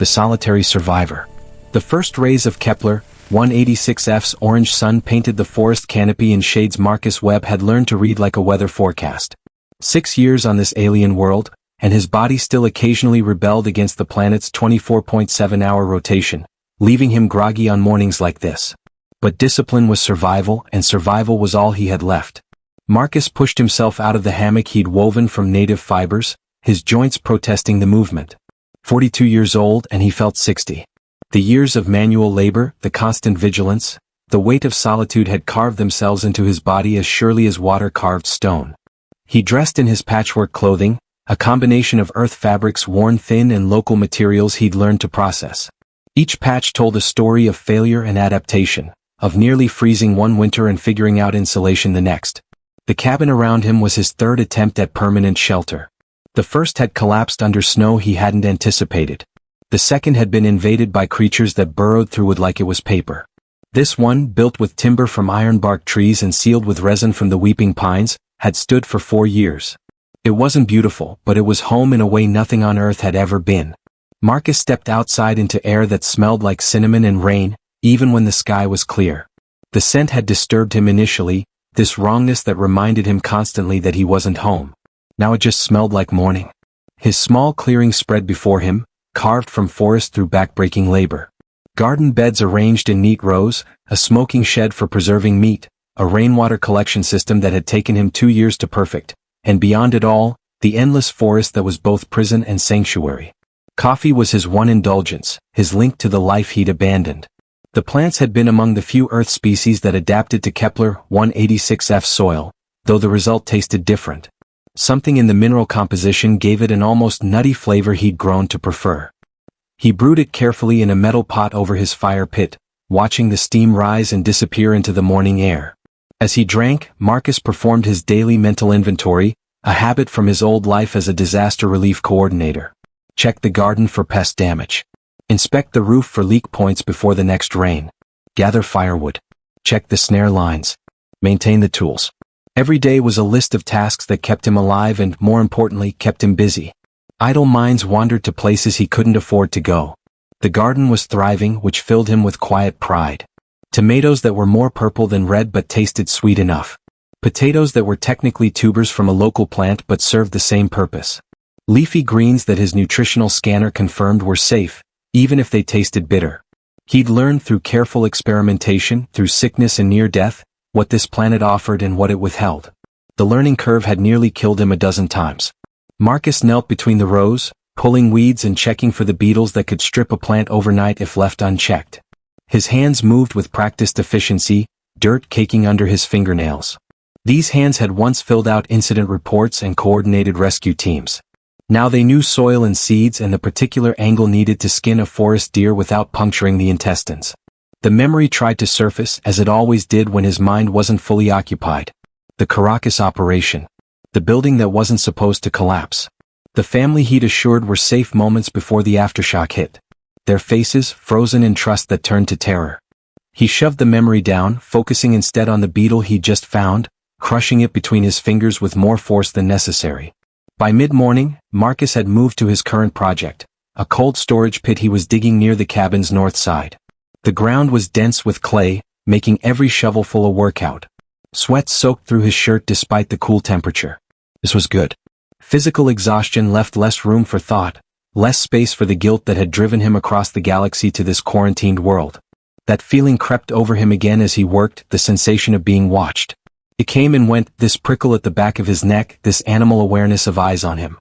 the solitary survivor. The first rays of Kepler 186f's orange sun painted the forest canopy in shades Marcus Webb had learned to read like a weather forecast. 6 years on this alien world, and his body still occasionally rebelled against the planet's 24.7-hour rotation, leaving him groggy on mornings like this. But discipline was survival, and survival was all he had left. Marcus pushed himself out of the hammock he'd woven from native fibers, his joints protesting the movement. 42 years old, and he felt 60. The years of manual labor, the constant vigilance, the weight of solitude had carved themselves into his body as surely as water carved stone. He dressed in his patchwork clothing, a combination of earth fabrics worn thin and local materials he'd learned to process. Each patch told a story of failure and adaptation, of nearly freezing one winter and figuring out insulation the next. The cabin around him was his third attempt at permanent shelter. The first had collapsed under snow he hadn't anticipated. The second had been invaded by creatures that burrowed through it like it was paper. This one, built with timber from ironbark trees and sealed with resin from the weeping pines, had stood for 4 years. It wasn't beautiful, but it was home in a way nothing on Earth had ever been. Marcus stepped outside into air that smelled like cinnamon and rain, even when the sky was clear. The scent had disturbed him initially, this wrongness that reminded him constantly that he wasn't home. Now it just smelled like morning. His small clearing spread before him, carved from forest through backbreaking labor. Garden beds arranged in neat rows, a smoking shed for preserving meat, a rainwater collection system that had taken him 2 years to perfect, and beyond it all, the endless forest that was both prison and sanctuary. Coffee was his one indulgence, his link to the life he'd abandoned. The plants had been among the few Earth species that adapted to Kepler 186f soil, though the result tasted different. Something in the mineral composition gave it an almost nutty flavor he'd grown to prefer. He brewed it carefully in a metal pot over his fire pit, watching the steam rise and disappear into the morning air. As he drank, Marcus performed his daily mental inventory, a habit from his old life as a disaster relief coordinator. Check the garden for pest damage. Inspect the roof for leak points before the next rain. Gather firewood. Check the snare lines. Maintain the tools. Every day was a list of tasks that kept him alive and, more importantly, kept him busy. Idle minds wandered to places he couldn't afford to go. The garden was thriving, which filled him with quiet pride. Tomatoes that were more purple than red but tasted sweet enough. Potatoes that were technically tubers from a local plant but served the same purpose. Leafy greens that his nutritional scanner confirmed were safe, even if they tasted bitter. He'd learned through careful experimentation, through sickness and near death, what this planet offered and what it withheld. The learning curve had nearly killed him a dozen times. Marcus knelt between the rows, pulling weeds and checking for the beetles that could strip a plant overnight if left unchecked. His hands moved with practiced efficiency, dirt caking under his fingernails. These hands had once filled out incident reports and coordinated rescue teams. Now they knew soil and seeds and the particular angle needed to skin a forest deer without puncturing the intestines. The memory tried to surface, as it always did when his mind wasn't fully occupied. The Caracas operation. The building that wasn't supposed to collapse. The family he'd assured were safe moments before the aftershock hit. Their faces, frozen in trust that turned to terror. He shoved the memory down, focusing instead on the beetle he'd just found, crushing it between his fingers with more force than necessary. By mid-morning, Marcus had moved to his current project, a cold storage pit he was digging near the cabin's north side. The ground was dense with clay, making every shovelful a workout. Sweat soaked through his shirt despite the cool temperature. This was good. Physical exhaustion left less room for thought, less space for the guilt that had driven him across the galaxy to this quarantined world. That feeling crept over him again as he worked, the sensation of being watched. It came and went, this prickle at the back of his neck, this animal awareness of eyes on him.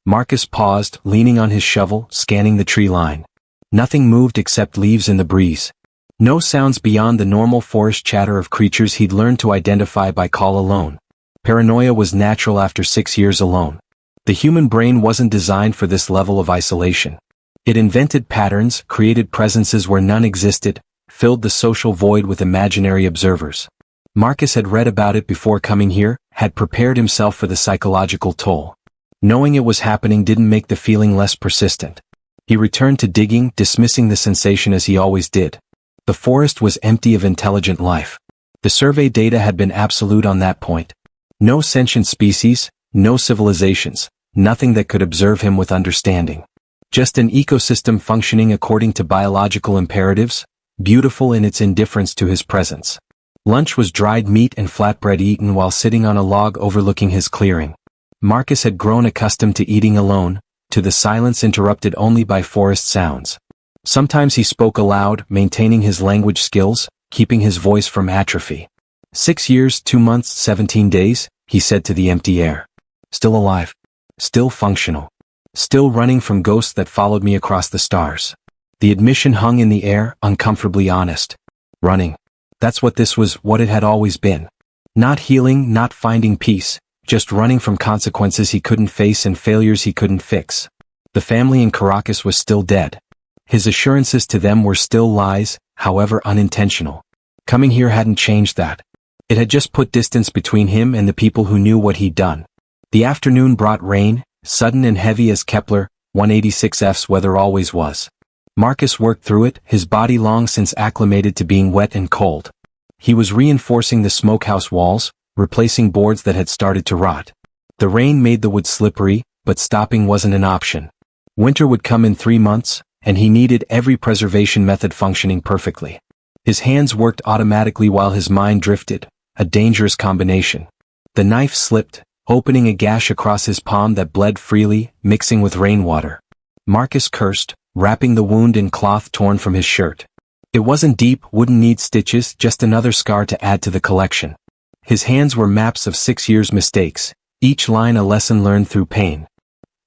Marcus paused, leaning on his shovel, scanning the tree line. Nothing moved except leaves in the breeze. No sounds beyond the normal forest chatter of creatures he'd learned to identify by call alone. Paranoia was natural after 6 years alone. The human brain wasn't designed for this level of isolation. It invented patterns, created presences where none existed, filled the social void with imaginary observers. Marcus had read about it before coming here, had prepared himself for the psychological toll. Knowing it was happening didn't make the feeling less persistent. He returned to digging, dismissing the sensation as he always did. The forest was empty of intelligent life. The survey data had been absolute on that point. No sentient species, no civilizations, nothing that could observe him with understanding. Just an ecosystem functioning according to biological imperatives, beautiful in its indifference to his presence. Lunch was dried meat and flatbread eaten while sitting on a log overlooking his clearing. Marcus had grown accustomed to eating alone, to the silence interrupted only by forest sounds. Sometimes he spoke aloud, maintaining his language skills, keeping his voice from atrophy. 6 years, 2 months, 17 days, he said to the empty air. Still alive. Still functional. Still running from ghosts that followed me across the stars. The admission hung in the air, uncomfortably honest. Running. That's what this was, what it had always been. Not healing, not finding peace, just running from consequences he couldn't face and failures he couldn't fix. The family in Caracas was still dead. His assurances to them were still lies, however unintentional. Coming here hadn't changed that. It had just put distance between him and the people who knew what he'd done. The afternoon brought rain, sudden and heavy as Kepler 186f's weather always was. Marcus worked through it, his body long since acclimated to being wet and cold. He was reinforcing the smokehouse walls, replacing boards that had started to rot. The rain made the wood slippery, but stopping wasn't an option. Winter would come in 3 months, and he needed every preservation method functioning perfectly. His hands worked automatically while his mind drifted, a dangerous combination. The knife slipped, opening a gash across his palm that bled freely, mixing with rainwater. Marcus cursed, wrapping the wound in cloth torn from his shirt. It wasn't deep, wouldn't need stitches, just another scar to add to the collection. His hands were maps of 6 years' mistakes, each line a lesson learned through pain.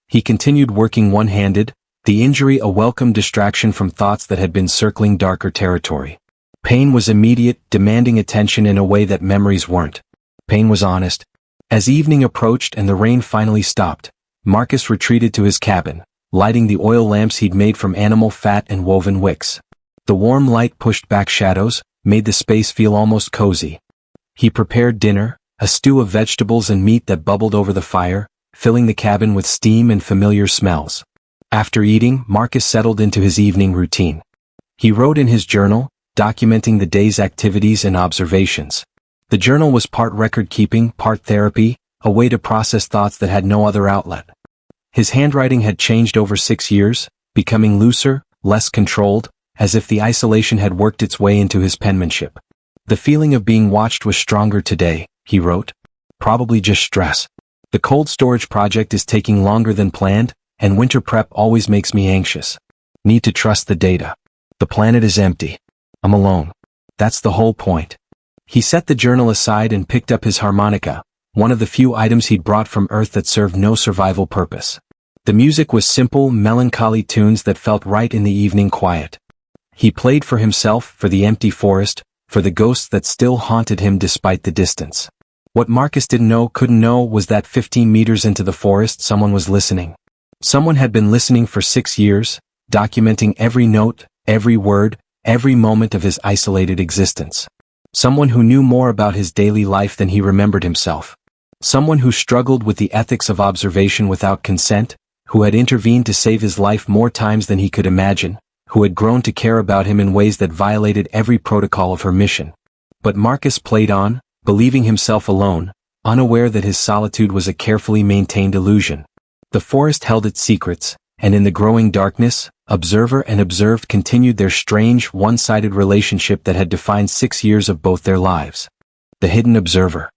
He continued working one-handed, the injury a welcome distraction from thoughts that had been circling darker territory. Pain was immediate, demanding attention in a way that memories weren't. Pain was honest. As evening approached and the rain finally stopped, Marcus retreated to his cabin, lighting the oil lamps he'd made from animal fat and woven wicks. The warm light pushed back shadows, made the space feel almost cozy. He prepared dinner, a stew of vegetables and meat that bubbled over the fire, filling the cabin with steam and familiar smells. After eating, Marcus settled into his evening routine. He wrote in his journal, documenting the day's activities and observations. The journal was part record-keeping, part therapy, a way to process thoughts that had no other outlet. His handwriting had changed over 6 years, becoming looser, less controlled, as if the isolation had worked its way into his penmanship. The feeling of being watched was stronger today, he wrote. Probably just stress. The cold storage project is taking longer than planned, and winter prep always makes me anxious. Need to trust the data. The planet is empty. I'm alone. That's the whole point. He set the journal aside and picked up his harmonica, one of the few items he'd brought from Earth that served no survival purpose. The music was simple, melancholy tunes that felt right in the evening quiet. He played for himself, for the empty forest, for the ghosts that still haunted him despite the distance. What Marcus couldn't know was that 15 meters into the forest someone was listening. Someone had been listening for 6 years, documenting every note, every word, every moment of his isolated existence. Someone who knew more about his daily life than he remembered himself. Someone who struggled with the ethics of observation without consent, who had intervened to save his life more times than he could imagine, who had grown to care about him in ways that violated every protocol of her mission. But Marcus played on, believing himself alone, unaware that his solitude was a carefully maintained illusion. The forest held its secrets, and in the growing darkness, observer and observed continued their strange, one-sided relationship that had defined 6 years of both their lives. The hidden observer.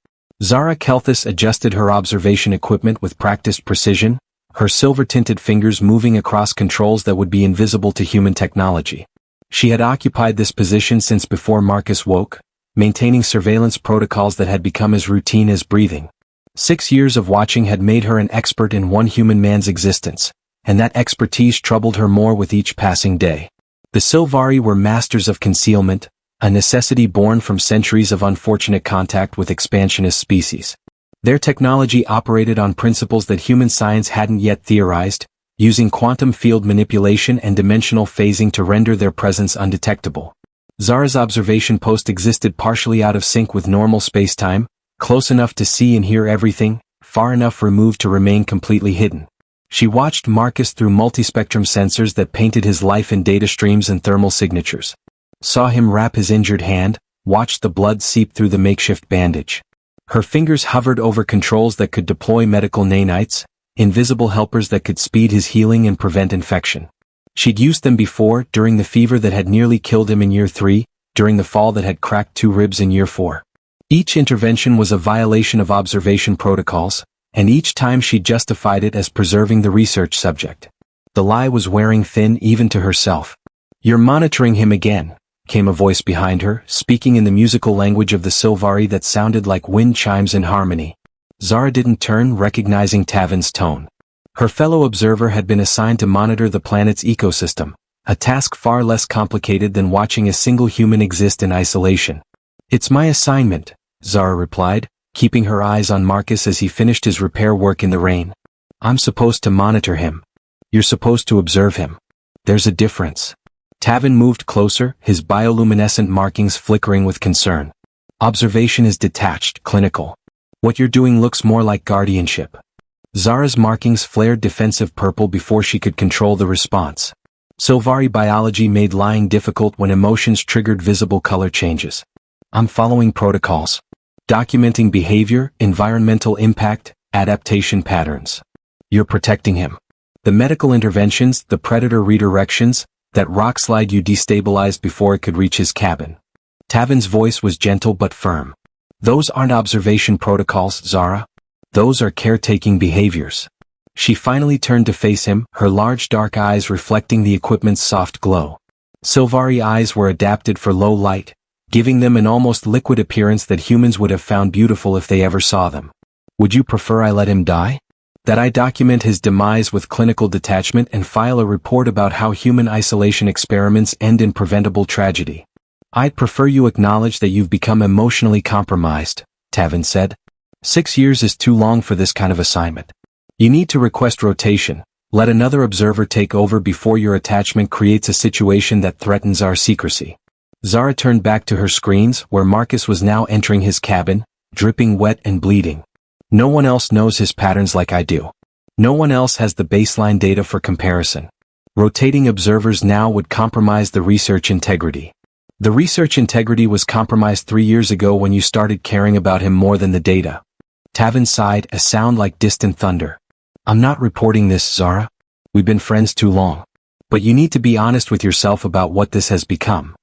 Zara Kelthus adjusted her observation equipment with practiced precision, her silver-tinted fingers moving across controls that would be invisible to human technology. She had occupied this position since before Marcus woke, maintaining surveillance protocols that had become as routine as breathing. 6 years of watching had made her an expert in one human man's existence, and that expertise troubled her more with each passing day. The Silvari were masters of concealment, a necessity born from centuries of unfortunate contact with expansionist species. Their technology operated on principles that human science hadn't yet theorized, using quantum field manipulation and dimensional phasing to render their presence undetectable. Zara's observation post existed partially out of sync with normal spacetime, close enough to see and hear everything, far enough removed to remain completely hidden. She watched Marcus through multispectrum sensors that painted his life in data streams and thermal signatures. Saw him wrap his injured hand, watched the blood seep through the makeshift bandage. Her fingers hovered over controls that could deploy medical nanites, invisible helpers that could speed his healing and prevent infection. She'd used them before, during the fever that had nearly killed him in year 3, during the fall that had cracked 2 ribs in year 4. Each intervention was a violation of observation protocols, and each time she justified it as preserving the research subject. The lie was wearing thin even to herself. "You're monitoring him again," came a voice behind her, speaking in the musical language of the Sylvari that sounded like wind chimes in harmony. Zara didn't turn, recognizing Tavin's tone. Her fellow observer had been assigned to monitor the planet's ecosystem, a task far less complicated than watching a single human exist in isolation. "It's my assignment," Zara replied, keeping her eyes on Marcus as he finished his repair work in the rain. "I'm supposed to monitor him. You're supposed to observe him. There's a difference." Tavin moved closer, his bioluminescent markings flickering with concern. "Observation is detached, clinical. What you're doing looks more like guardianship." Zara's markings flared defensive purple before she could control the response. Sylvari biology made lying difficult when emotions triggered visible color changes. "I'm following protocols. Documenting behavior, environmental impact, adaptation patterns." "You're protecting him. The medical interventions, the predator redirections, that rock slide you destabilized before it could reach his cabin." Tavin's voice was gentle but firm. "Those aren't observation protocols, Zara. Those are caretaking behaviors." She finally turned to face him, her large dark eyes reflecting the equipment's soft glow. Sylvari eyes were adapted for low light, giving them an almost liquid appearance that humans would have found beautiful if they ever saw them. "Would you prefer I let him die? That I document his demise with clinical detachment and file a report about how human isolation experiments end in preventable tragedy?" "I'd prefer you acknowledge that you've become emotionally compromised," Tavin said. 6 years is too long for this kind of assignment. You need to request rotation, let another observer take over before your attachment creates a situation that threatens our secrecy." Zara turned back to her screens, where Marcus was now entering his cabin, dripping wet and bleeding. "No one else knows his patterns like I do. No one else has the baseline data for comparison. Rotating observers now would compromise the research integrity. The research integrity was compromised 3 years ago when you started caring about him more than the data." Tavin sighed, a sound like distant thunder. "I'm not reporting this, Zara. We've been friends too long. But you need to be honest with yourself about what this has become."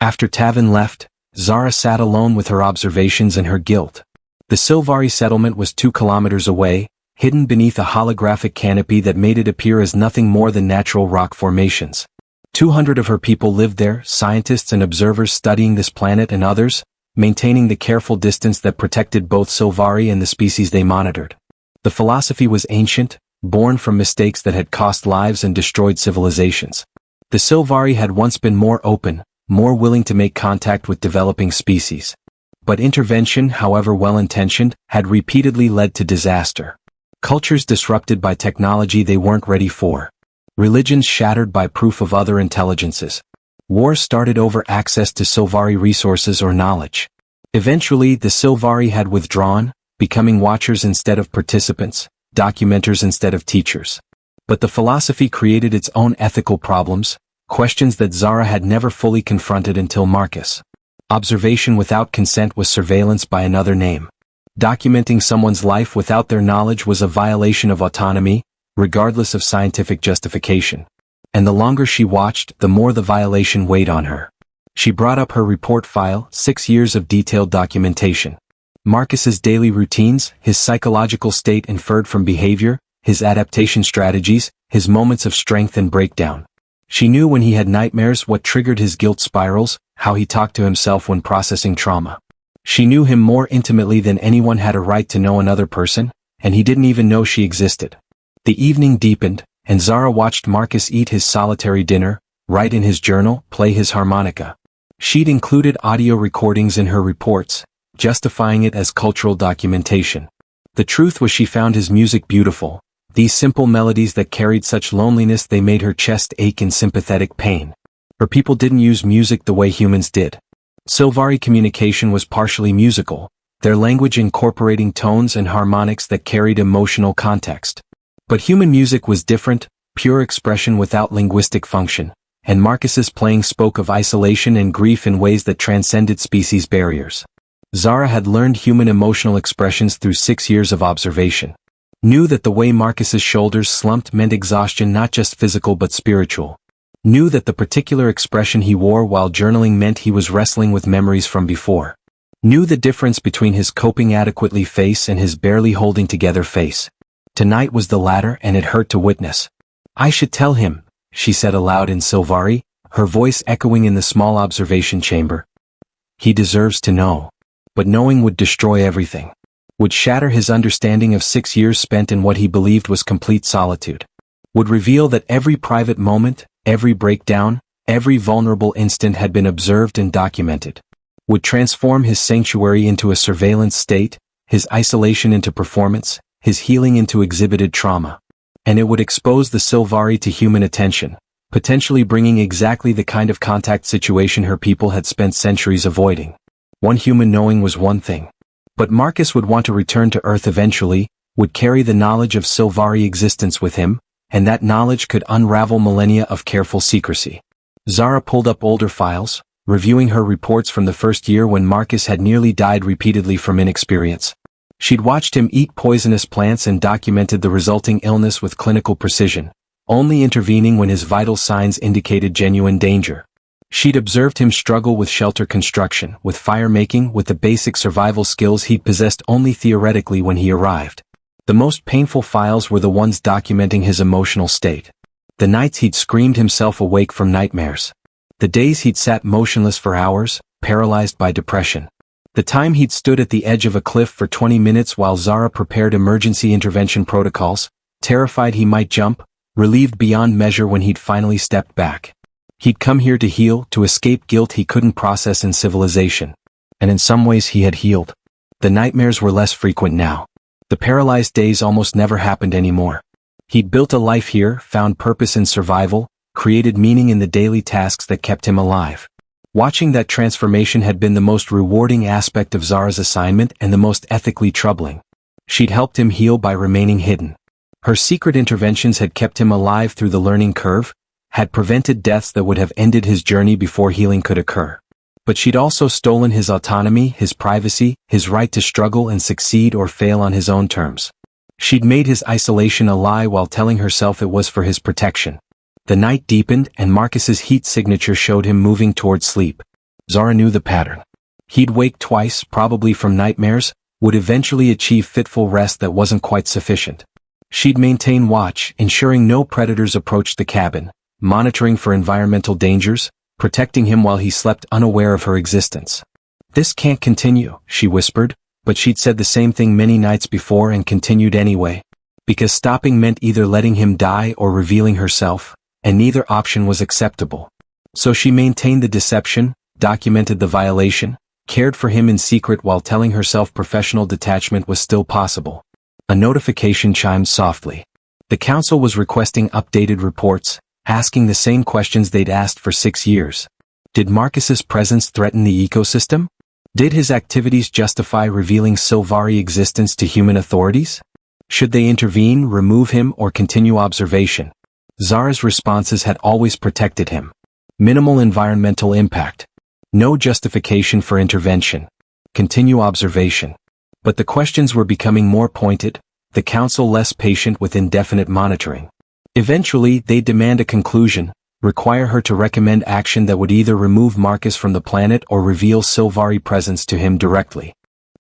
After Tavin left, Zara sat alone with her observations and her guilt. The Sylvari settlement was 2 kilometers away, hidden beneath a holographic canopy that made it appear as nothing more than natural rock formations. 200 of her people lived there, scientists and observers studying this planet and others, maintaining the careful distance that protected both Sylvari and the species they monitored. The philosophy was ancient, born from mistakes that had cost lives and destroyed civilizations. The Sylvari had once been more open, more willing to make contact with developing species. But intervention, however well-intentioned, had repeatedly led to disaster. Cultures disrupted by technology they weren't ready for. Religions shattered by proof of other intelligences. Wars started over access to Sylvari resources or knowledge. Eventually, the Sylvari had withdrawn, becoming watchers instead of participants, documenters instead of teachers. But the philosophy created its own ethical problems, questions that Zara had never fully confronted until Marcus. Observation without consent was surveillance by another name. Documenting someone's life without their knowledge was a violation of autonomy, regardless of scientific justification. And the longer she watched, the more the violation weighed on her. She brought up her report file, 6 years of detailed documentation. Marcus's daily routines, his psychological state inferred from behavior, his adaptation strategies, his moments of strength and breakdown. She knew when he had nightmares, what triggered his guilt spirals, how he talked to himself when processing trauma. She knew him more intimately than anyone had a right to know another person, and he didn't even know she existed. The evening deepened, and Zara watched Marcus eat his solitary dinner, write in his journal, play his harmonica. She'd included audio recordings in her reports, justifying it as cultural documentation. The truth was she found his music beautiful, these simple melodies that carried such loneliness they made her chest ache in sympathetic pain. Her people didn't use music the way humans did. Sylvari communication was partially musical, their language incorporating tones and harmonics that carried emotional context. But human music was different, pure expression without linguistic function, and Marcus's playing spoke of isolation and grief in ways that transcended species barriers. Zara had learned human emotional expressions through 6 years of observation. Knew that the way Marcus's shoulders slumped meant exhaustion not just physical but spiritual. Knew that the particular expression he wore while journaling meant he was wrestling with memories from before. Knew the difference between his coping adequately face and his barely holding together face. Tonight was the latter, and it hurt to witness. "I should tell him," she said aloud in Sylvari, her voice echoing in the small observation chamber. "He deserves to know." But knowing would destroy everything. Would shatter his understanding of 6 years spent in what he believed was complete solitude. Would reveal that every private moment, every breakdown, every vulnerable instant had been observed and documented. Would transform his sanctuary into a surveillance state, his isolation into performance, his healing into exhibited trauma. And it would expose the Sylvari to human attention, potentially bringing exactly the kind of contact situation her people had spent centuries avoiding. One human knowing was one thing. But Marcus would want to return to Earth eventually, would carry the knowledge of Sylvari existence with him, and that knowledge could unravel millennia of careful secrecy. Zara pulled up older files, reviewing her reports from the first year when Marcus had nearly died repeatedly from inexperience. She'd watched him eat poisonous plants and documented the resulting illness with clinical precision, only intervening when his vital signs indicated genuine danger. She'd observed him struggle with shelter construction, with fire-making, with the basic survival skills he'd possessed only theoretically when he arrived. The most painful files were the ones documenting his emotional state. The nights he'd screamed himself awake from nightmares. The days he'd sat motionless for hours, paralyzed by depression. The time he'd stood at the edge of a cliff for 20 minutes while Zara prepared emergency intervention protocols, terrified he might jump, relieved beyond measure when he'd finally stepped back. He'd come here to heal, to escape guilt he couldn't process in civilization. And in some ways he had healed. The nightmares were less frequent now. The paralyzed days almost never happened anymore. He'd built a life here, found purpose in survival, created meaning in the daily tasks that kept him alive. Watching that transformation had been the most rewarding aspect of Zara's assignment and the most ethically troubling. She'd helped him heal by remaining hidden. Her secret interventions had kept him alive through the learning curve, had prevented deaths that would have ended his journey before healing could occur. But she'd also stolen his autonomy, his privacy, his right to struggle and succeed or fail on his own terms. She'd made his isolation a lie while telling herself it was for his protection. The night deepened and Marcus's heat signature showed him moving toward sleep. Zara knew the pattern. He'd wake twice, probably from nightmares, would eventually achieve fitful rest that wasn't quite sufficient. She'd maintain watch, ensuring no predators approached the cabin, monitoring for environmental dangers, protecting him while he slept unaware of her existence. "This can't continue," she whispered, but she'd said the same thing many nights before and continued anyway. Because stopping meant either letting him die or revealing herself, and neither option was acceptable. So she maintained the deception, documented the violation, cared for him in secret while telling herself professional detachment was still possible. A notification chimed softly. The council was requesting updated reports, asking the same questions they'd asked for 6 years. Did Marcus's presence threaten the ecosystem? Did his activities justify revealing Sylvari existence to human authorities? Should they intervene, remove him, or continue observation? Zara's responses had always protected him. Minimal environmental impact. No justification for intervention. Continue observation. But the questions were becoming more pointed, the council less patient with indefinite monitoring. Eventually, they'd demand a conclusion, require her to recommend action that would either remove Marcus from the planet or reveal Sylvari presence to him directly.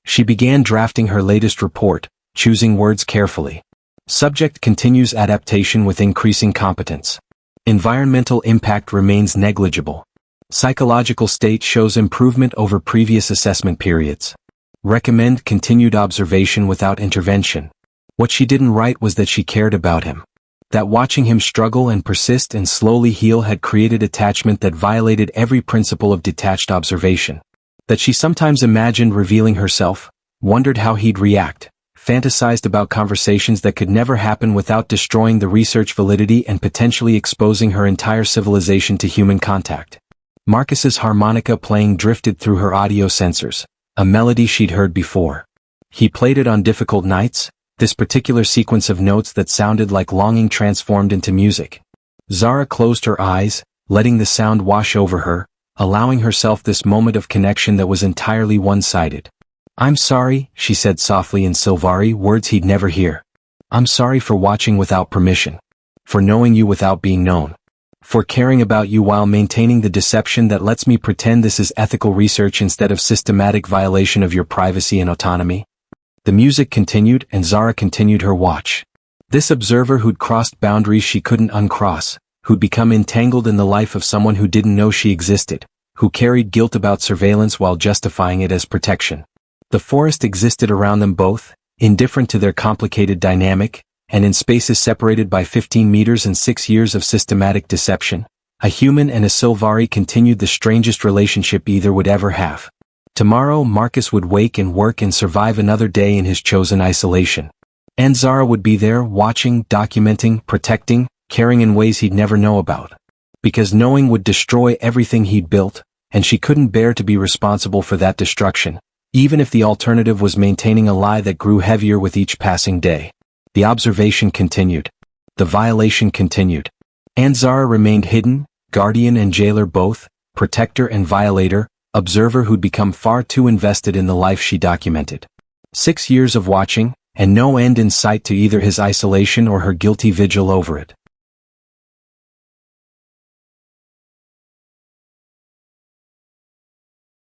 She began drafting her latest report, choosing words carefully. Subject continues adaptation with increasing competence. Environmental impact remains negligible. Psychological state shows improvement over previous assessment periods. Recommend continued observation without intervention. What she didn't write was that she cared about him. That watching him struggle and persist and slowly heal had created attachment that violated every principle of detached observation. That she sometimes imagined revealing herself, wondered how he'd react, fantasized about conversations that could never happen without destroying the research validity and potentially exposing her entire civilization to human contact. Marcus's harmonica playing drifted through her audio sensors, a melody she'd heard before. He played it on difficult nights, this particular sequence of notes that sounded like longing transformed into music. Zara closed her eyes, letting the sound wash over her, allowing herself this moment of connection that was entirely one-sided. "I'm sorry," she said softly in Sylvari, words he'd never hear. I'm sorry for watching without permission. For knowing you without being known. For caring about you while maintaining the deception that lets me pretend this is ethical research instead of systematic violation of your privacy and autonomy. The music continued and Zara continued her watch. This observer who'd crossed boundaries she couldn't uncross, who'd become entangled in the life of someone who didn't know she existed, who carried guilt about surveillance while justifying it as protection. The forest existed around them both, indifferent to their complicated dynamic, and in spaces separated by 15 meters and 6 years of systematic deception, a human and a Sylvari continued the strangest relationship either would ever have. Tomorrow Marcus would wake and work and survive another day in his chosen isolation. And Zara would be there, watching, documenting, protecting, caring in ways he'd never know about. Because knowing would destroy everything he'd built, and she couldn't bear to be responsible for that destruction, even if the alternative was maintaining a lie that grew heavier with each passing day. The observation continued. The violation continued. And Zara remained hidden, guardian and jailer both, protector and violator, observer who'd become far too invested in the life she documented. 6 years of watching, and no end in sight to either his isolation or her guilty vigil over it.